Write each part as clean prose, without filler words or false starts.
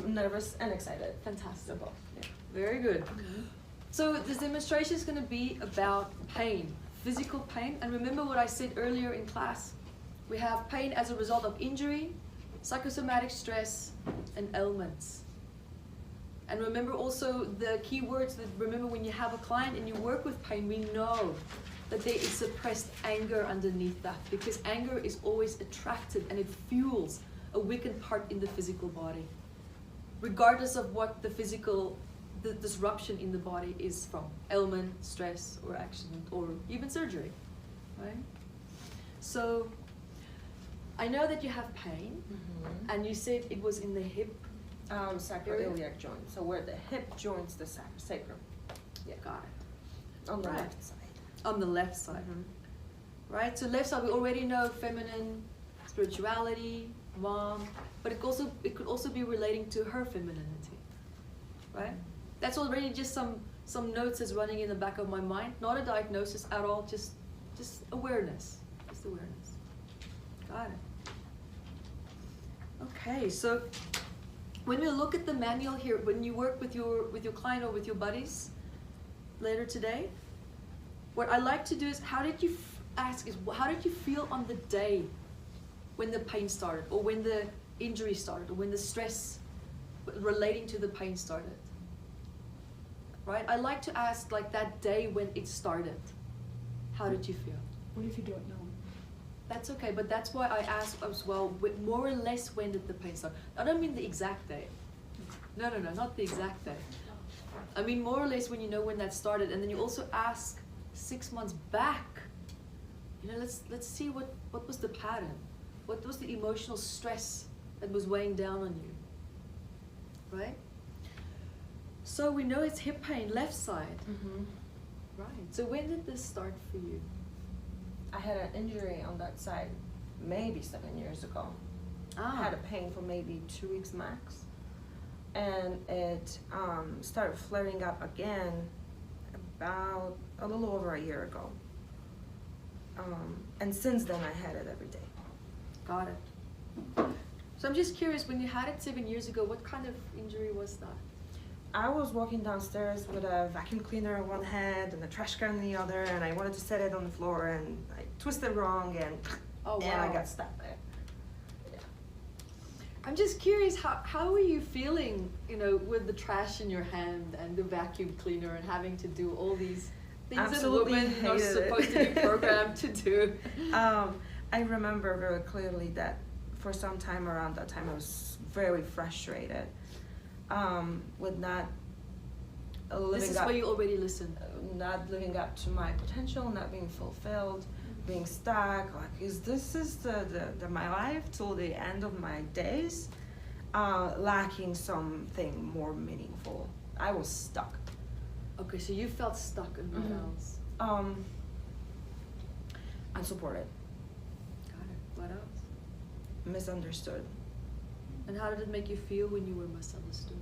Nervous and excited. Fantastic. Yeah. Very good. So this demonstration is going to be about pain, physical pain. And remember what I said earlier in class. We have pain as a result of injury, psychosomatic stress, and ailments. And remember also the key words that remember when you have a client and you work with pain, we know that there is suppressed anger underneath that, because anger is always attracted and it fuels a weakened part in the physical body, regardless of what the disruption in the body is from, ailment, stress, or accident, or even surgery, right? So, I know that you have pain, and you said it was in the hip, sacroiliac joint, so where the hip joins the sacrum. Yeah, got it. On the left side. On the left side, right? So left side, we already know feminine, spirituality, mom, but it could also be relating to her femininity, right? That's already just some notes that's running in the back of my mind. Not a diagnosis at all, just awareness, just awareness. Got it. Okay, so when we look at the manual here, when you work with your client or with your buddies later today, what I like to do is how did you feel on the day when the pain started, or when the injury started, or when the stress relating to the pain started? Right? I like to ask like that day when it started. How did you feel? What if you don't know? That's okay, but that's why I ask as well, more or less when did the pain start? I don't mean the exact day. No, not the exact day. I mean more or less when you know when that started, and then you also ask 6 months back. You know, let's see what was the pattern. What was the emotional stress that was weighing down on you, right? So we know it's hip pain, left side. Right, so when did this start for you? I had an injury on that side maybe 7 years ago. I had a pain for maybe 2 weeks max. And it started flaring up again about a little over a year ago. And since then I had it every day. Got it. So I'm just curious, when you had it 7 years ago, what kind of injury was that? I was walking downstairs with a vacuum cleaner in one hand and a trash can in the other, and I wanted to set it on the floor, and I twisted wrong, and and I got stuck there. Yeah. I'm just curious, how were you feeling, you know, with the trash in your hand and the vacuum cleaner and having to do all these things Absolutely that women are supposed to be programmed to do? I remember very clearly that for some time around that time I was very frustrated with not living This is up, where you already listened. not living up to my potential, not being fulfilled, being stuck. Like, is the my life till the end of my days? Lacking something more meaningful. I was stuck. Okay, so you felt stuck in what else? Unsupported. Got it. What else? Misunderstood. And how did it make you feel when you were misunderstood?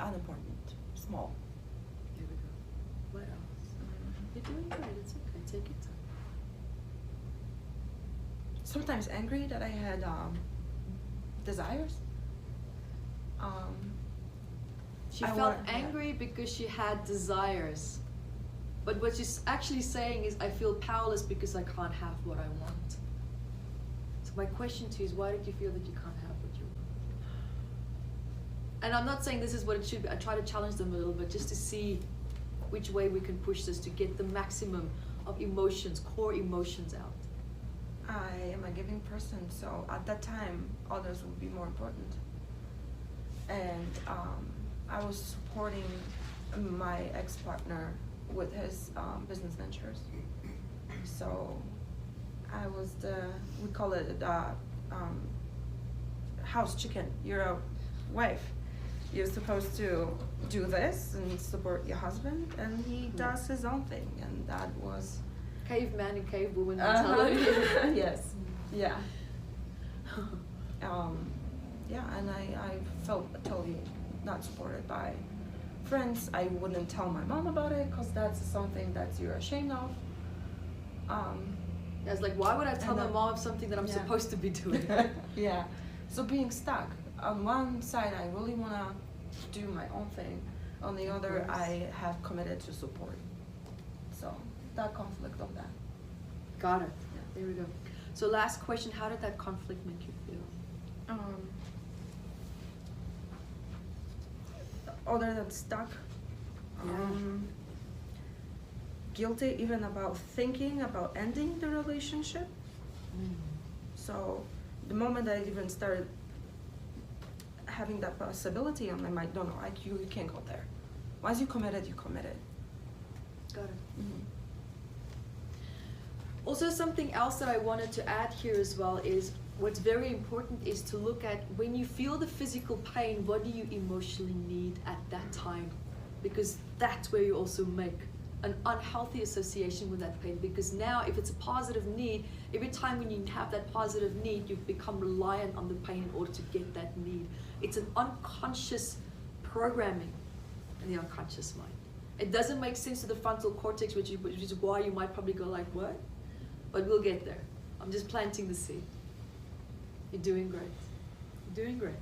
Unimportant. Small. Here we go. What else? You're doing great. It's okay. Take your time. Sometimes angry that I had desires. She felt angry because she had desires. But what she's actually saying is, I feel powerless because I can't have what I want. So my question to you is, why did you feel that you can't have what you want? And I'm not saying this is what it should be. I try to challenge them a little bit just to see which way we can push this to get the maximum of emotions, core emotions out. I am a giving person, so at that time, others would be more important. And I was supporting my ex-partner with his business ventures. So I was we call it house chicken. You're a wife. You're supposed to do this and support your husband, and he does his own thing, and that was Caveman and cavewoman mentality. Yes, yeah. yeah, and I felt totally not supported by friends. I wouldn't tell my mom about it because that's something that you're ashamed of. Yeah, it's like, why would I tell my then- mom something that I'm yeah. supposed to be doing? Yeah, so being stuck. On one side, I really want to do my own thing. On the other, course. I have committed to support. So that conflict of that. Got it. Yeah, there we go. So last question, how did that conflict make you feel? Other than stuck, guilty even about thinking about ending the relationship. So the moment I even started having that possibility on my mind, no, like you can't go there. Once you committed, you committed. Got it. Mm-hmm. Also, something else that I wanted to add here as well is what's very important is to look at when you feel the physical pain, what do you emotionally need at that time? Because that's where you also make an unhealthy association with that pain. Because now, if it's a positive need, every time when you have that positive need, you've become reliant on the pain in order to get that need. It's an unconscious programming in the unconscious mind. It doesn't make sense to the frontal cortex, which is why you might probably go like, what? But we'll get there. I'm just planting the seed. You're doing great. You're doing great.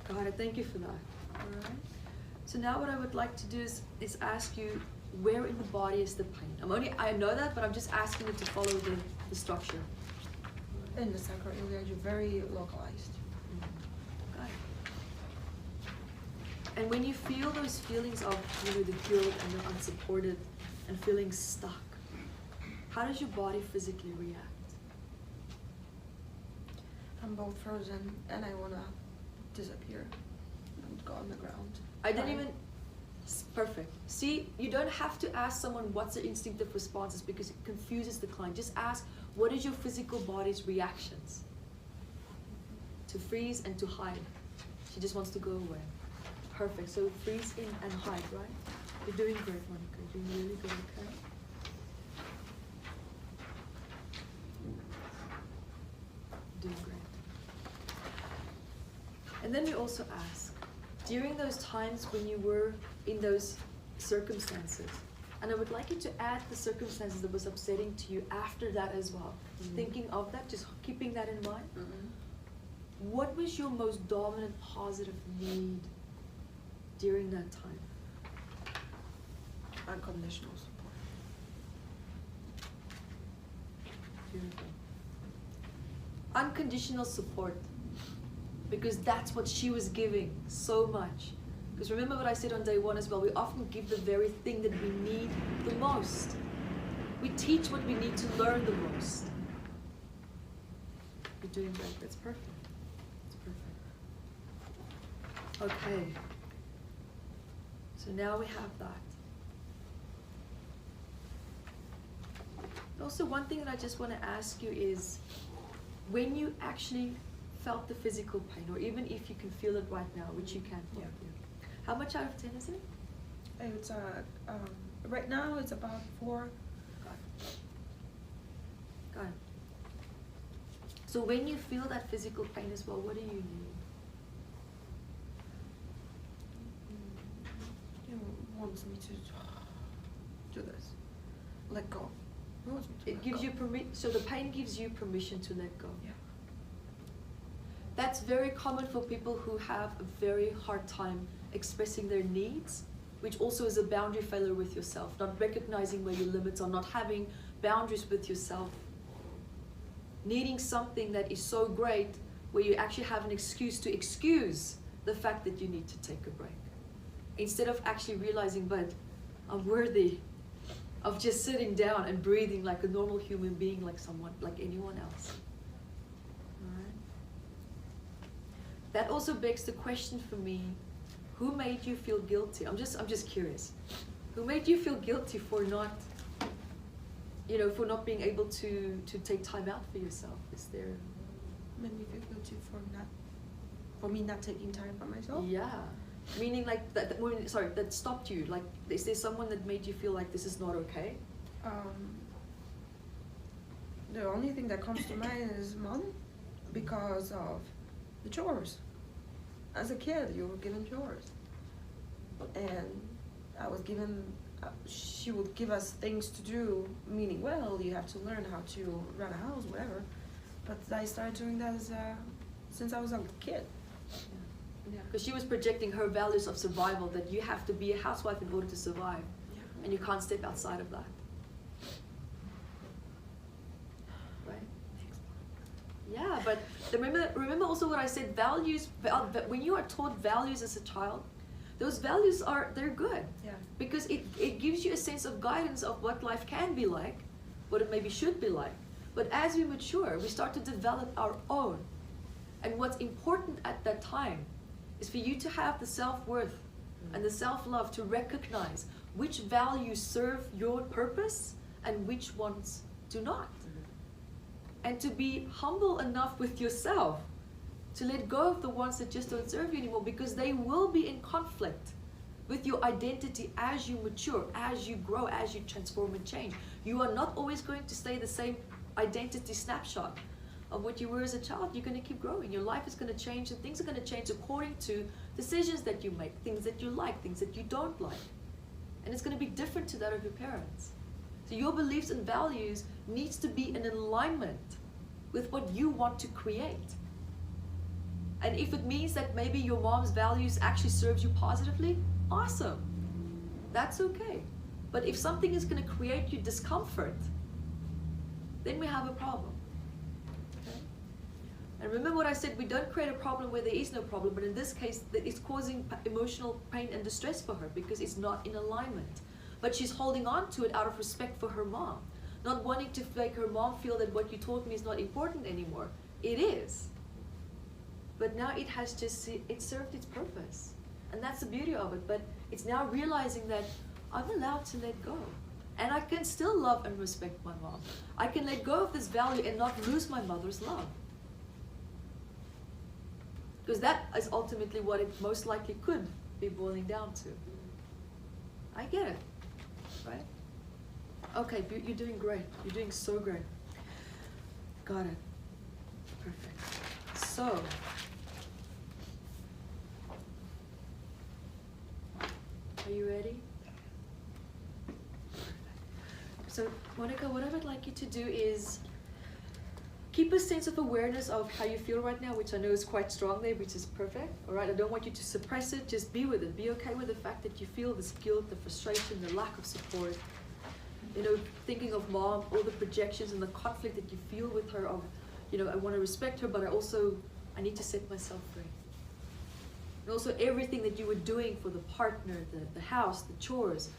God, I thank you for that. All right. So now what I would like to do is ask you, where in the body is the pain? I know that, but I'm just asking you to follow the structure. In the sacral area, you're very localized. Got it. And when you feel those feelings of, the guilt and the unsupported and feeling stuck, how does your body physically react? I'm both frozen and I want to disappear and go on the ground. I didn't even... Perfect. See, you don't have to ask someone what's their instinctive responses because it confuses the client. Just ask, what is your physical body's reactions? To freeze and to hide. She just wants to go away. Perfect. So freeze in and hide, right? You're doing great, Monica. You're doing really good, okay? You're doing great. And then we also ask, during those times when you were in those circumstances, and I would like you to add the circumstances that was upsetting to you after that as well. Thinking of that, just keeping that in mind. What was your most dominant positive need during that time? Unconditional support. Beautiful. Unconditional support. Because that's what she was giving so much. Because remember what I said on day one as well, we often give the very thing that we need the most. We teach what we need to learn the most. You're doing great, that's perfect. That's perfect. Okay. So now we have that. Also, one thing that I just want to ask you is, when you actually felt the physical pain, or even if you can feel it right now, which you can. Yeah. How much out of 10 is it? It's right now it's about 4. Got it. So when you feel that physical pain as well, what do you need? It wants me to do this. Let go. It wants me to It let gives go. you permission. So the pain gives you permission to let go. Yeah. That's very common for people who have a very hard time expressing their needs, which also is a boundary failure with yourself, not recognizing where your limits are, not having boundaries with yourself, needing something that is so great where you actually have an excuse to excuse the fact that you need to take a break. Instead of actually realizing, but I'm worthy of just sitting down and breathing like a normal human being, like someone, like anyone else. That also begs the question for me, who made you feel guilty? I'm just curious. Who made you feel guilty for not, for not being able to take time out for yourself? Is there? Made me feel guilty for me not taking time for myself. Yeah, meaning like that stopped you. Like, is there someone that made you feel like this is not okay? The only thing that comes to mind is mom, because of the chores. As a kid, you were given chores. And I was given, she would give us things to do, meaning, well, you have to learn how to run a house, whatever. But I started doing that since I was a kid. Yeah, because she was projecting her values of survival, that you have to be a housewife in order to survive. Yeah. And you can't step outside of that. Right? Yeah, but remember also what I said, values, when you are taught values as a child, those values they're good. Yeah. Because it gives you a sense of guidance of what life can be like, what it maybe should be like. But as we mature, we start to develop our own. And what's important at that time is for you to have the self-worth and the self-love to recognize which values serve your purpose and which ones do not. And to be humble enough with yourself to let go of the ones that just don't serve you anymore, because they will be in conflict with your identity as you mature, as you grow, as you transform and change. You are not always going to stay the same identity snapshot of what you were as a child. You're going to keep growing. Your life is going to change, and things are going to change according to decisions that you make, things that you like, things that you don't like. And it's going to be different to that of your parents. So your beliefs and values needs to be in alignment with what you want to create. And if it means that maybe your mom's values actually serves you positively, awesome. That's okay. But if something is going to create you discomfort, then we have a problem. Okay? And remember what I said, we don't create a problem where there is no problem, but in this case, it's causing emotional pain and distress for her because it's not in alignment. But she's holding on to it out of respect for her mom, not wanting to make her mom feel that what you taught me is not important anymore. It is. But now it has just, it served its purpose. And that's the beauty of it. But it's now realizing that I'm allowed to let go. And I can still love and respect my mom. I can let go of this value and not lose my mother's love. Because that is ultimately what it most likely could be boiling down to. I get it, right? Okay, you're doing great. You're doing so great. Got it. Perfect. So, are you ready? So, Monica, what I would like you to do is keep a sense of awareness of how you feel right now, which I know is quite strong there, which is perfect. All right, I don't want you to suppress it. Just be with it. Be okay with the fact that you feel this guilt, the frustration, the lack of support. You know, thinking of mom, all the projections and the conflict that you feel with her of, you know, I want to respect her, but I need to set myself free. And also everything that you were doing for the partner, the house, the chores,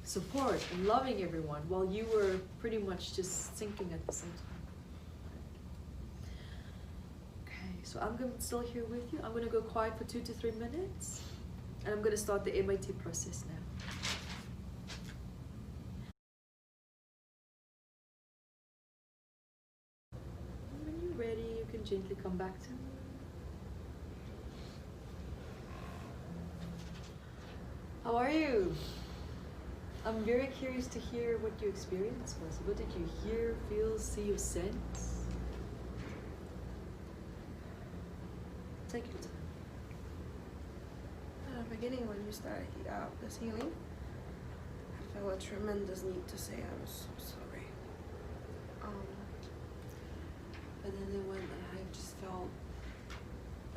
support and loving everyone while you were pretty much just sinking at the same time. Okay, so I'm still here with you. I'm going to go quiet for 2 to 3 minutes, and I'm going to start the MAT process now. When you're ready, you can gently come back to me. How are you? I'm very curious to hear what your experience was. What did you hear, feel, see, or sense? Take your time. At the beginning, when you started this healing, I felt a tremendous need to say I'm so sorry. But then when I just felt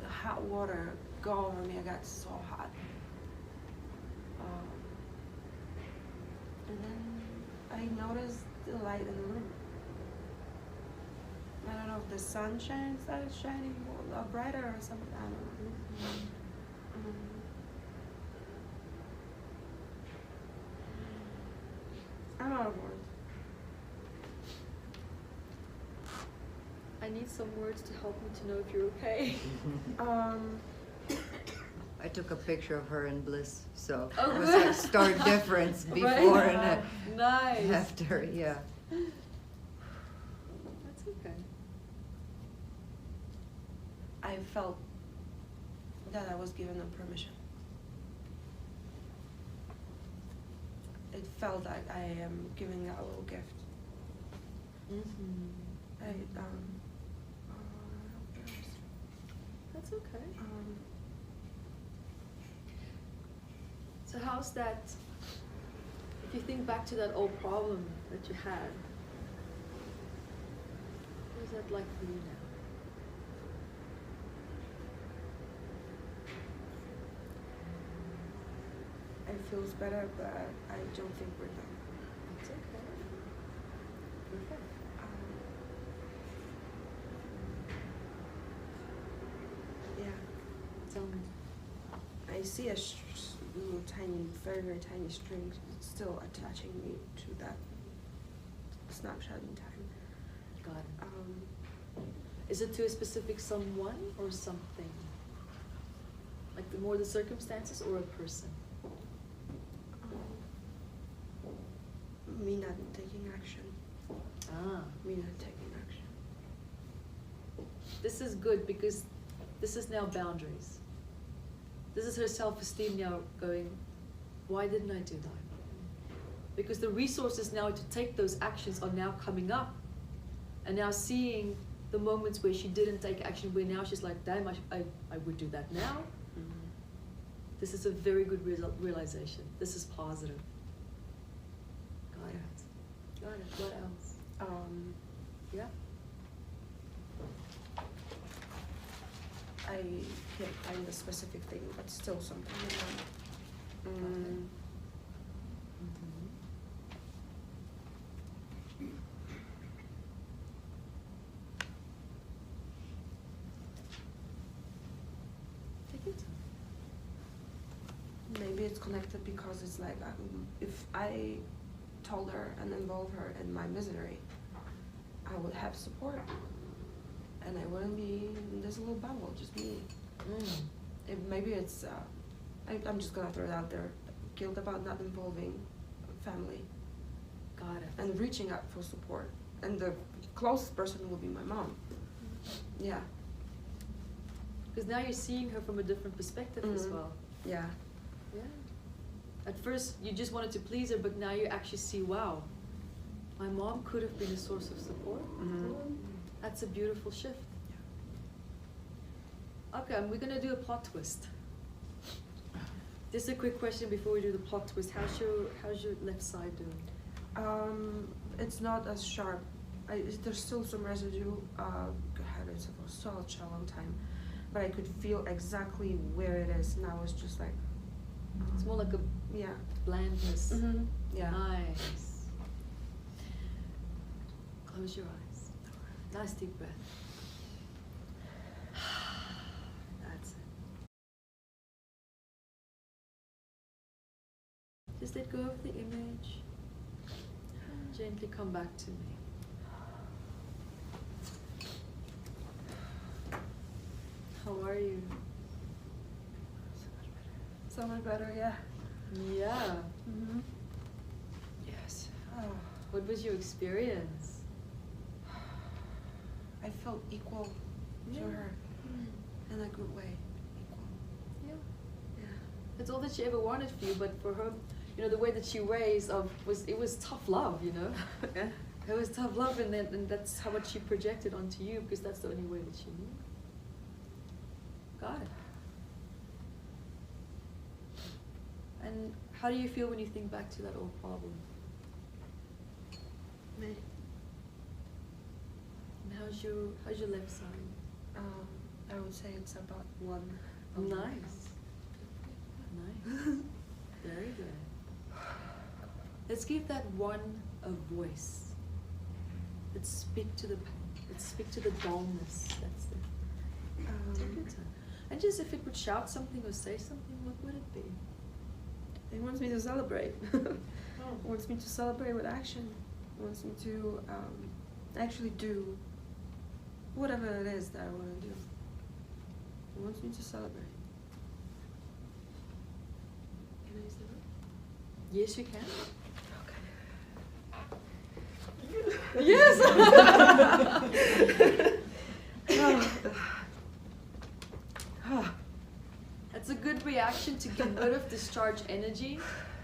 the hot water go over me, I got so hot. And then I noticed the light in the room. I don't know if the sun started shining brighter or something. I don't know. I'm out of words. I need some words to help me to know if you're okay. I took a picture of her in bliss, so Oh, it was good. a stark difference before Right. and Nice. after, yeah. That's okay. I felt that I was given a permission. It felt like I am giving a little gift. That's okay. So how's that, if you think back to that old problem that you had, what is that like for you now? It feels better, but I don't think we're done. That's okay. Perfect. Yeah. Tell me. I see a little tiny, very, very tiny string still attaching me to that snapshot in time. Got it. Is it to a specific someone or something? Like more the circumstances or a person? Me not taking action. Me not taking action. This is good because this is now boundaries. This is her self-esteem now going, why didn't I do that? Because the resources now to take those actions are now coming up. And now seeing the moments where she didn't take action, where now she's like, damn, I would do that now. Mm-hmm. This is a very good realization. This is positive. Got it. Got it. What else? Yeah? I can't find a specific thing, but still something. Mm-hmm. Take your time. Maybe it's connected because it's like if I told her and involved her in my misery, I would have support. And I wouldn't be in this little bubble, just me. Maybe it's, I'm just gonna throw it out there, guilt about not involving family. Got it. And reaching out for support. And the closest person will be my mom. Yeah. Because now you're seeing her from a different perspective as well. Yeah. Yeah. At first, you just wanted to please her, but now you actually see, wow, my mom could have been a source of support. That's a beautiful shift. Okay, we're gonna do a plot twist. Just a quick question before we do the plot twist. How's your left side doing? It's not as sharp. There's still some residue. God, it's for such a long time, but I could feel exactly where it is, and I was just like. It's more like a blandness. Yeah. Nice. Close your eyes. Nice deep breath. That's it. Just let go of the image. Gently come back to me. How are you? So much better, yeah. Yeah. Yes. What was your experience? I felt equal to her in a good way. Equal. Yeah. Yeah. That's all that she ever wanted for you, but for her, the way that she raised was tough love, Yeah. It was tough love, and that's how much she projected onto you, because that's the only way that she knew. Got it. And how do you feel when you think back to that old problem? Me. And how's your left side? I would say it's about 1. Nice. Nice. Very good. Let's give that one a voice. Let's speak to the pain. Let's speak to the dullness. That's it. Take your time. And just if it would shout something or say something, what would it be? It wants me to celebrate. It wants me to celebrate with action. It wants me to actually do whatever it is that I want to do. It wants me to celebrate. Can I use the room? Yes, you can. Okay. Yes! That's a good reaction to get rid of discharged energy.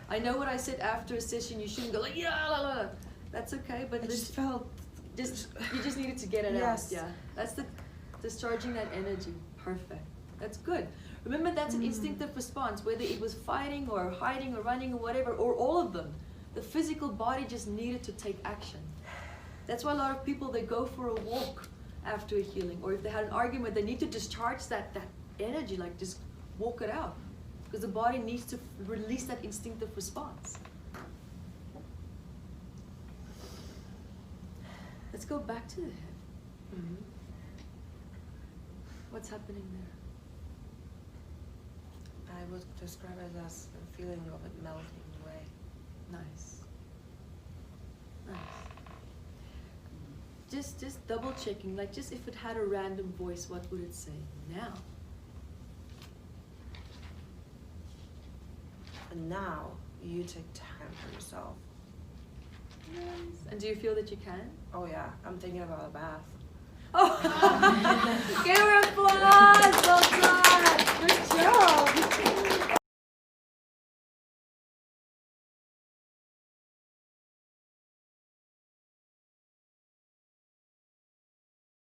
I know what I said after a session, you shouldn't go like, yeah, la, la. That's okay, but I just felt... you just needed to get it Yes. out. Yeah, that's the discharging that energy. Perfect. That's good. Remember, that's an instinctive response, whether it was fighting or hiding or running or whatever, or all of them. The physical body just needed to take action. That's why a lot of people, they go for a walk after a healing, or if they had an argument, they need to discharge that energy, like just walk it out, because the body needs to release that instinctive response. Let's go back to the head. What's happening there? I would describe it as a feeling of it melting away. Nice. Nice. Just double checking, like just if it had a random voice, what would it say now? And now you take time for yourself. Nice. And do you feel that you can? Oh yeah, I'm thinking about a bath. Oh, give her applause. Well done.